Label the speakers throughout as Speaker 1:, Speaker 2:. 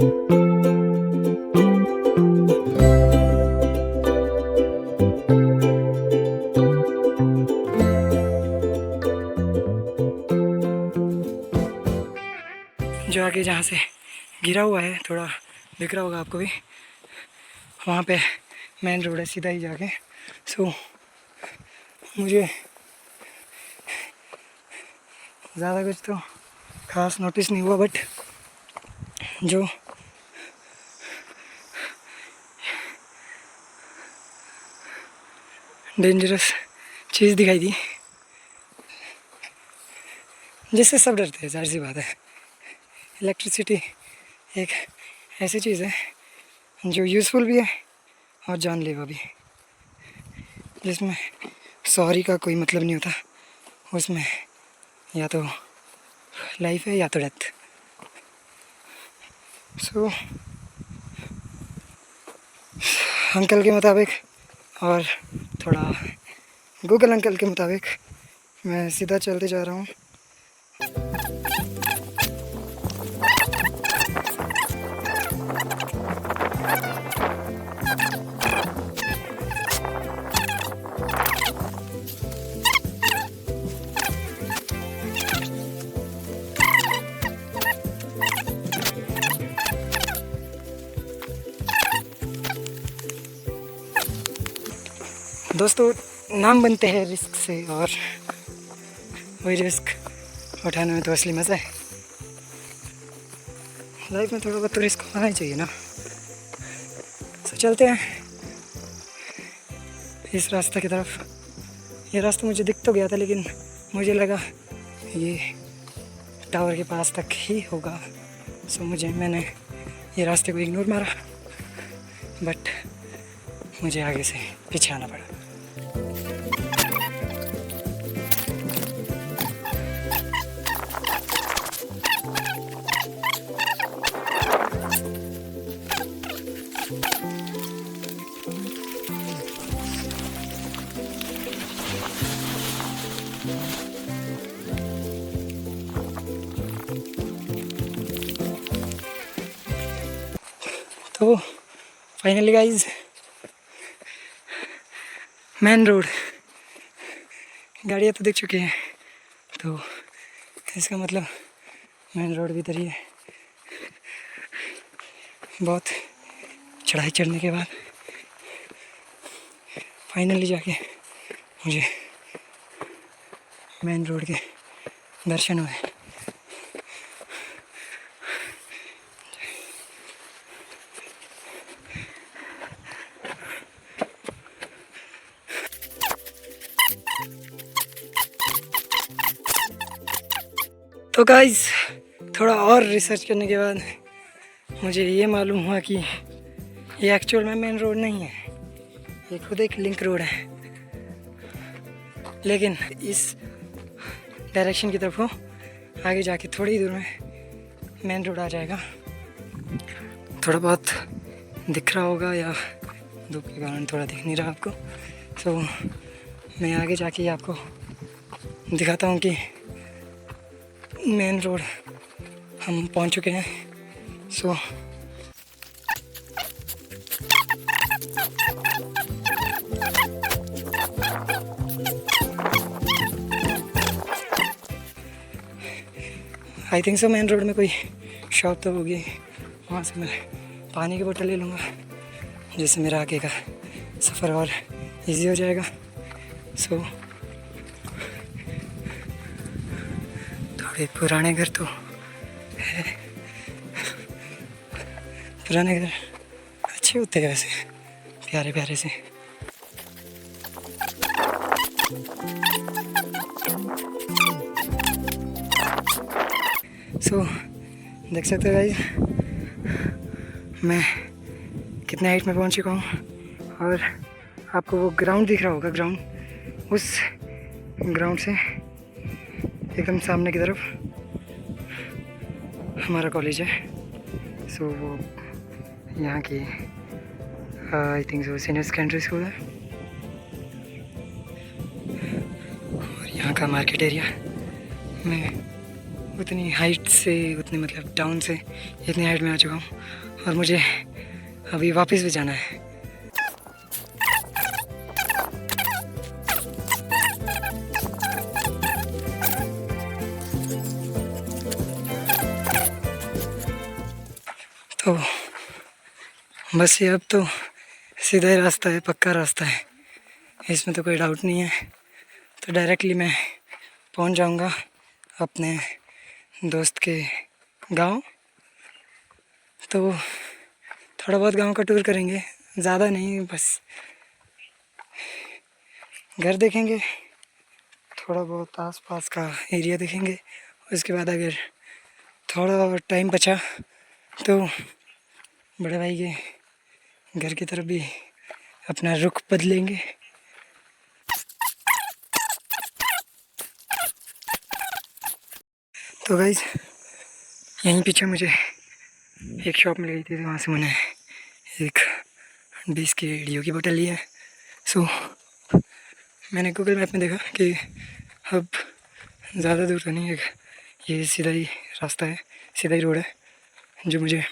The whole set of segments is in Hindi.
Speaker 1: जो आगे जहाँ से गिरा हुआ है, थोड़ा दिख रहा होगा आपको भी, वहाँ पे मेन रोड है सीधा ही जाके। सो मुझे ज़्यादा कुछ तो खास नोटिस नहीं हुआ, बट जो डेंजरस चीज़ दिखाई दी जिससे सब डरते हैं, जाहिर सी बात है। इलेक्ट्रिसिटी एक ऐसी चीज़ है जो यूज़फुल भी है और जानलेवा भी, जिसमें सॉरी का कोई मतलब नहीं होता। उसमें या तो लाइफ है या तो डेथ। सो अंकल के मुताबिक और थोड़ा गूगल अंकल के मुताबिक मैं सीधा चलते जा रहा हूँ। दोस्तों, नाम बनते हैं रिस्क से, और वही रिस्क उठाने में तो असली मज़ा है। लाइफ में थोड़ा बहुत तो रिस्क होना ही चाहिए ना। तो चलते हैं इस रास्ते की तरफ। ये रास्ता मुझे दिख तो गया था, लेकिन मुझे लगा ये टावर के पास तक ही होगा। सो मैंने ये रास्ते को इग्नोर मारा, बट मुझे आगे से पीछे आना पड़ा। तो फाइनली गाइज, मेन रोड, गाड़ियाँ तो दिख चुकी हैं, तो इसका मतलब मेन रोड भी इधर ही है। बहुत चढ़ाई चढ़ने के बाद फाइनली जाके मुझे मेन रोड के दर्शन हुए। तो गाइस, थोड़ा और रिसर्च करने के बाद मुझे ये मालूम हुआ कि ये एक्चुअल में मेन रोड नहीं है, ये खुद एक लिंक रोड है। लेकिन इस डायरेक्शन की तरफ हो, आगे जाके थोड़ी दूर में मेन रोड आ जाएगा। थोड़ा बहुत दिख रहा होगा, या धूप के कारण थोड़ा दिख नहीं रहा आपको। तो मैं आगे जाके आपको दिखाता हूँ कि मेन रोड हम पहुँच चुके हैं। So I think so main road में कोई शॉप तो होगी, वहाँ से मैं पानी की बोतल ले लूँगा, जिससे मेरा आगे का सफ़र और इजी हो जाएगा। सो थोड़े पुराने घर तो है, पुराने घर अच्छे होते हैं वैसे, प्यारे प्यारे से। सो देख सकते हो भाई, मैं कितने हाइट में पहुंच चुका हूँ, और आपको वो ग्राउंड दिख रहा होगा। ग्राउंड, उस ग्राउंड से एकदम सामने की तरफ हमारा कॉलेज है। सो वो यहाँ की आई think so senior secondary school है, और यहाँ का मार्केट एरिया में उतनी हाइट से, उतनी मतलब डाउन से इतनी हाइट में आ चुका हूँ और मुझे अभी वापस भी जाना है। तो बस ये अब तो सीधा ही रास्ता है, पक्का रास्ता है, इसमें तो कोई डाउट नहीं है। तो डायरेक्टली मैं पहुंच जाऊंगा अपने दोस्त के गांव। तो थोड़ा बहुत गांव का टूर करेंगे, ज़्यादा नहीं, बस घर देखेंगे, थोड़ा बहुत आसपास का एरिया देखेंगे। उसके बाद अगर थोड़ा और टाइम बचा तो बड़े भाई के घर की तरफ भी अपना रुख बदलेंगे। तो गाइस यहीं पीछे मुझे एक शॉप मिल गई थी, तो वहाँ से मैंने एक 20 की डियो की बोतल ली है। सो मैंने गूगल मैप में देखा कि अब ज़्यादा दूर तो नहीं है, ये सीधा ही रास्ता है, सीधा ही रोड है जो मुझे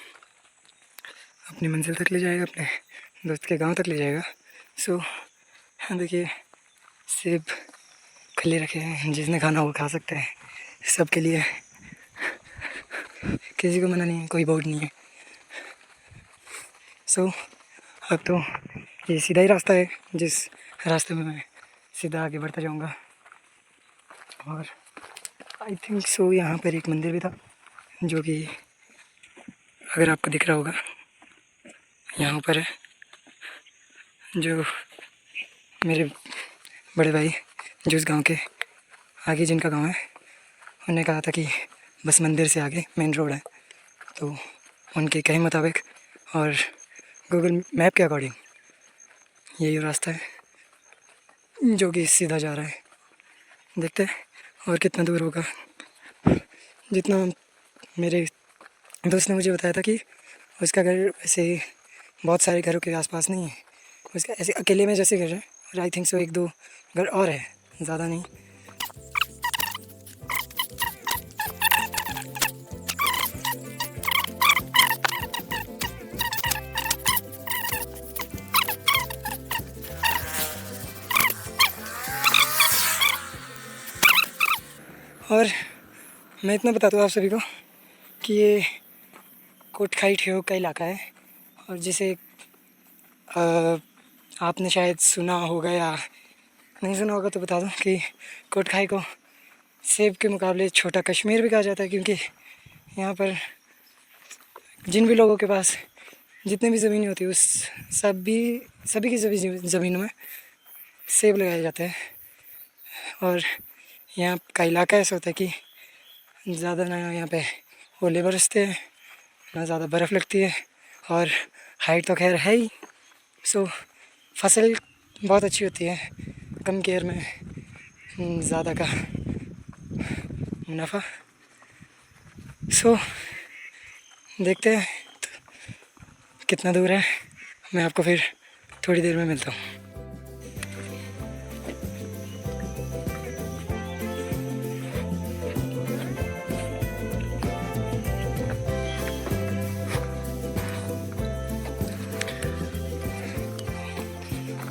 Speaker 1: अपनी मंजिल तक ले जाएगा, अपने दोस्त के गांव तक ले जाएगा। सो देखिए सेब खुले रखे हैं, जिसने खाना वो खा सकता है, सबके लिए, किसी को मना नहीं है, कोई बोर्ड नहीं है। सो अब तो ये सीधा ही रास्ता है, जिस रास्ते में मैं सीधा आगे बढ़ता जाऊंगा। और आई थिंक सो यहाँ पर एक मंदिर भी था, जो कि अगर आपको दिख रहा होगा यहाँ पर है, जो मेरे बड़े भाई जो इस गांव के आगे जिनका गांव है, उन्होंने कहा था कि बस मंदिर से आगे मेन रोड है। तो उनके कहे मुताबिक और गूगल मैप के अकॉर्डिंग यही रास्ता है जो कि सीधा जा रहा है। देखते हैं और कितना दूर होगा। जितना मेरे दोस्त ने मुझे बताया था कि उसका घर ऐसे बहुत सारे घरों के आसपास नहीं है, उसका ऐसे अकेले में जैसे घर है, और आई थिंक सो एक दो घर और है, ज़्यादा नहीं। और मैं इतना बता दूँ आप सभी को कि ये कोटखाई ठेऊ का इलाका है, और जिसे आपने शायद सुना होगा या नहीं सुना होगा तो बता दूं कि कोटखाई को सेब के मुकाबले छोटा कश्मीर भी कहा जाता है, क्योंकि यहाँ पर जिन भी लोगों के पास जितनी भी ज़मीनें होती है उस सभी की ज़मीनों में सेब लगाए जाते हैं। और यहाँ का इलाका ऐसा होता है कि ज़्यादा ना यहाँ पे ओले बरसते हैं, ना ज़्यादा बर्फ़ लगती है, और हाइट तो खैर है ही। सो फसल बहुत अच्छी होती है, कम केयर में ज़्यादा का मुनाफा। सो देखते हैं कितना दूर है, मैं आपको फिर थोड़ी देर में मिलता हूँ।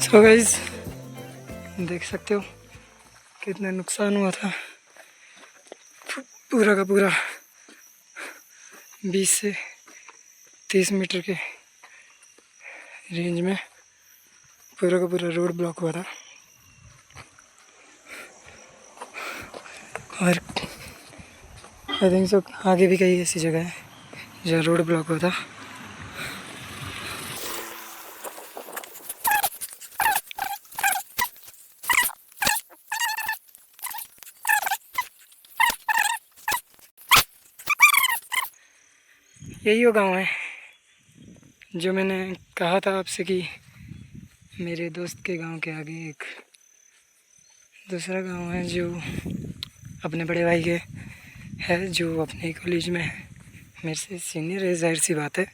Speaker 1: सो गाइस देख सकते हो कितना नुकसान हुआ था, पूरा का पूरा 20 से 30 मीटर के रेंज में पूरा का पूरा रोड ब्लॉक हुआ था। और आई थिंक सो आगे भी कई ऐसी जगह है जहाँ रोड ब्लॉक हुआ था। यही वो गांव है जो मैंने कहा था आपसे कि मेरे दोस्त के गांव के आगे एक दूसरा गांव है जो अपने बड़े भाई के है, जो अपने कॉलेज में मेरे से सीनियर है, जाहिर सी बात है।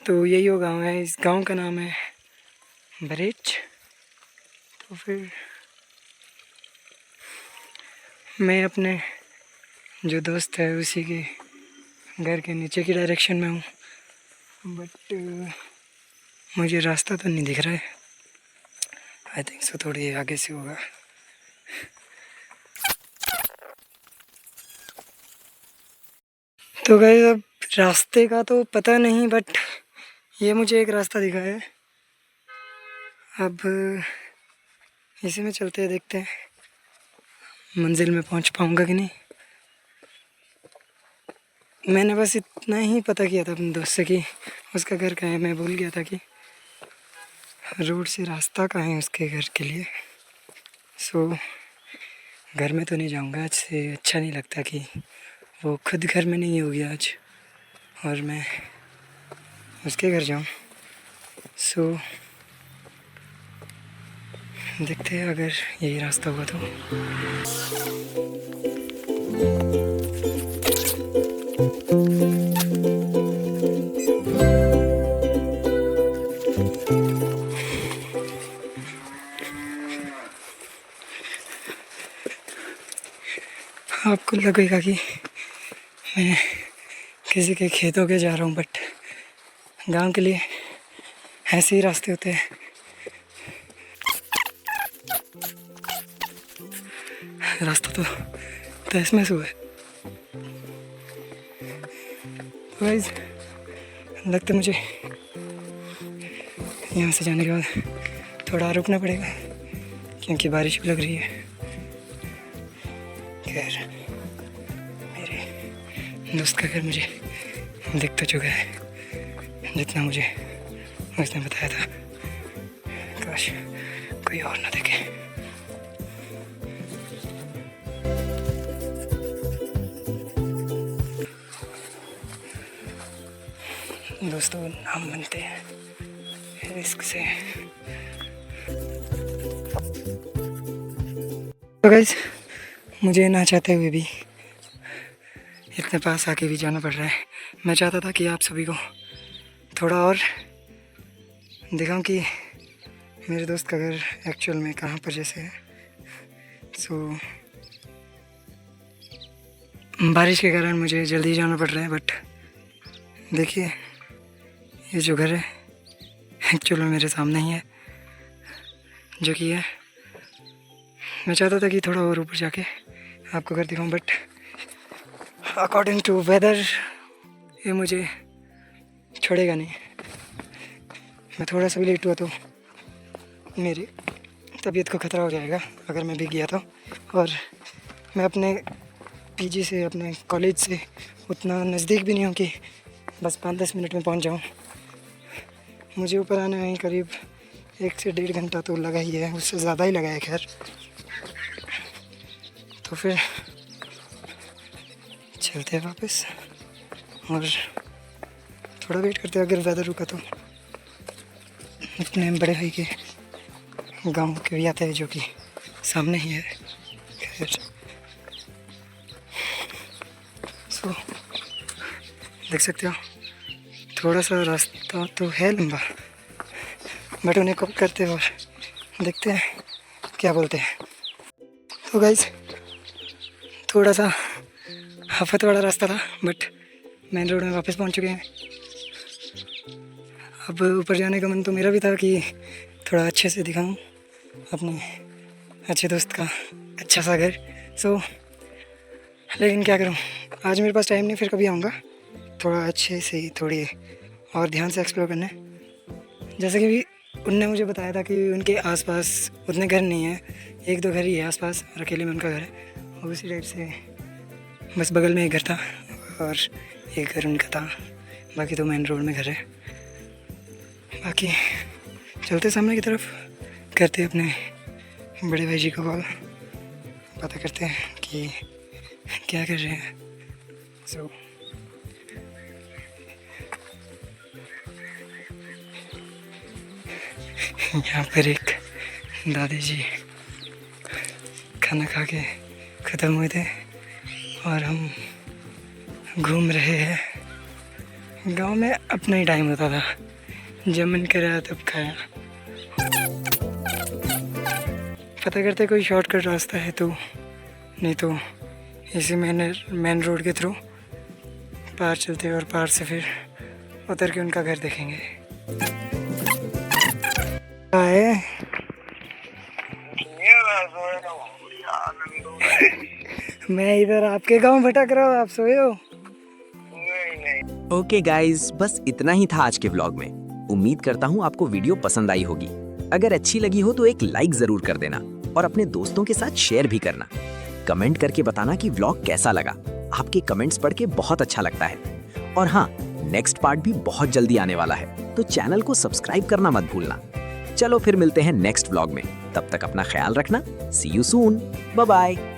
Speaker 1: तो यही वो गांव है, इस गांव का नाम है बरेच। तो फिर मैं अपने जो दोस्त है उसी के घर के नीचे की डायरेक्शन में हूँ, बट मुझे रास्ता तो नहीं दिख रहा है। आई थिंक सो थोड़ी आगे से होगा। तो गाइस अब रास्ते का तो पता नहीं, बट ये मुझे एक रास्ता दिखा है। अब इसी में चलते हैं, देखते हैं मंजिल में पहुंच पाऊंगा कि नहीं। मैंने बस इतना ही पता किया था अपने दोस्त से कि उसका घर कहाँ है। मैं भूल गया था कि रोड से रास्ता कहाँ है उसके घर के लिए। सो घर में तो नहीं जाऊंगा आज से। अच्छा नहीं लगता कि वो खुद घर में नहीं होगी आज और मैं उसके घर जाऊं। सो देखते हैं अगर यही रास्ता होगा तो। आपको लगेगा कि मैं किसी के खेतों के जा रहा हूँ, बट गांव के लिए ऐसे ही रास्ते होते हैं। रास्ता तो तहस महस हुआ है। गाइस लगता मुझे यहाँ से जाने के बाद थोड़ा रुकना पड़ेगा क्योंकि बारिश भी लग रही है। खैर मेरे दोस्त का घर मुझे दिख तो चुका है जितना मुझे उसने बताया था। काश कोई और ना देखे। दोस्तों नाम बनते हैं रिस्क से। तो गाइस मुझे ना चाहते हुए भी इतने पास आके भी जाना पड़ रहा है। मैं चाहता था कि आप सभी को थोड़ा और दिखाऊं कि मेरे दोस्त का घर एक्चुअल में कहाँ पर जैसे है। सो बारिश के कारण मुझे जल्दी जाना पड़ रहा है, बट देखिए ये जो घर है एक्चुअल में मेरे सामने ही है, जो कि है। मैं चाहता था कि थोड़ा और ऊपर जाके आपको घर दिखाऊं, बट अकॉर्डिंग टू वेदर ये मुझे छोड़ेगा नहीं। मैं थोड़ा सा भी लेट हुआ तो मेरी तबीयत को ख़तरा हो जाएगा अगर मैं भीग गया तो। और मैं अपने पीजी से, अपने कॉलेज से उतना नज़दीक भी नहीं हूँ कि बस 5-10 मिनट में पहुँच जाऊँ। मुझे ऊपर आने में करीब 1 से 1.5 घंटा तो लगा ही है, उससे ज़्यादा ही लगा है। खैर तो फिर चलते हैं वापस और थोड़ा वेट करते हैं। अगर वेदर रुका तो अपने बड़े भाई के गांव के भी आते हैं जो कि सामने ही है। खैर सो देख सकते हो थोड़ा सा रास्ता तो है लंबा, बट उन्हें कब करते हैं और देखते हैं क्या बोलते हैं। तो गाइस थोड़ा सा आफत वाला रास्ता था, बट मेन रोड में वापस पहुंच चुके हैं। अब ऊपर जाने का मन तो मेरा भी था कि थोड़ा अच्छे से दिखाऊं अपने अच्छे दोस्त का अच्छा सा घर। सो लेकिन क्या करूं, आज मेरे पास टाइम नहीं, फिर कभी आऊँगा थोड़ा अच्छे से, थोड़ी और ध्यान से एक्सप्लोर करने। जैसे कि उनने मुझे बताया था कि उनके आसपास उतने घर नहीं है, 1-2 घर ही है आसपास और अकेले में उनका घर है। और उसी टाइप से बस बगल में एक घर था और एक घर उनका था, बाकी तो मेन रोड में घर है। बाकी चलते सामने की तरफ, करते अपने बड़े भाई जी को कॉल, पता करते हैं कि क्या कर रहे हैं। सो यहाँ पर एक दादी जी खाना खा के ख़त्म हुए थे और हम घूम रहे हैं। गांव में अपना ही टाइम होता था, जब मन करा तब खाया। पता करते कोई शॉर्टकट रास्ता है तो, नहीं तो इसी मेन रोड के थ्रू पार चलते और पार से फिर उतर के उनका घर देखेंगे। आए मैं इधर आपके गांव भटक रहा हूँ, आप सोए हो?
Speaker 2: ओके गाइस, बस इतना ही था आज के व्लॉग में। उम्मीद करता हूँ आपको वीडियो पसंद आई होगी। अगर अच्छी लगी हो तो एक लाइक जरूर कर देना और अपने दोस्तों के साथ शेयर भी करना। कमेंट करके बताना कि व्लॉग कैसा लगा। आपके कमेंट्स पढ़ के बहुत अच्छा लगता है। और हाँ, नेक्स्ट पार्ट भी बहुत जल्दी आने वाला है, तो चैनल को सब्सक्राइब करना मत भूलना। चलो फिर मिलते हैं नेक्स्ट व्लॉग में। तब तक अपना ख्याल रखना। See you soon. Bye bye.